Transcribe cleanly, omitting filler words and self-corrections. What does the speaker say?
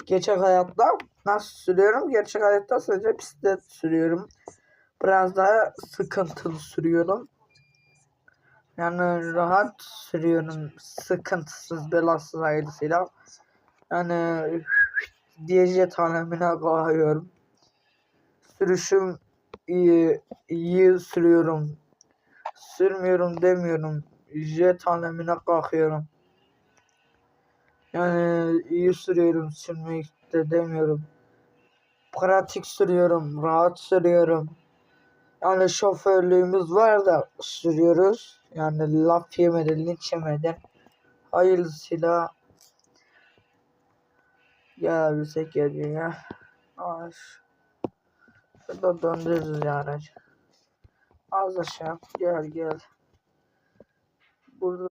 Gerçek hayatta nasıl sürüyorum? Gerçek hayatta sadece bisiklet sürüyorum. Biraz daha sıkıntılı sürüyorum. Yani rahat sürüyorum. Sıkıntısız, belasız ayrısıyla. Yani diyecek alemine kayıyorum. Sürüşüm iyi sürüyorum. Sürmüyorum demiyorum. Jet alemine kalkıyorum. Yani iyi sürüyorum, sürmek de demiyorum. Pratik sürüyorum, rahat sürüyorum. Yani şoförlüğümüz var da sürüyoruz. Yani laf yemeden, linç yemeden. Hayırlısıyla gelebilsek geliyor ya. Ay, şurada döndürürüz ya aracı. Az aşağı gel. Burada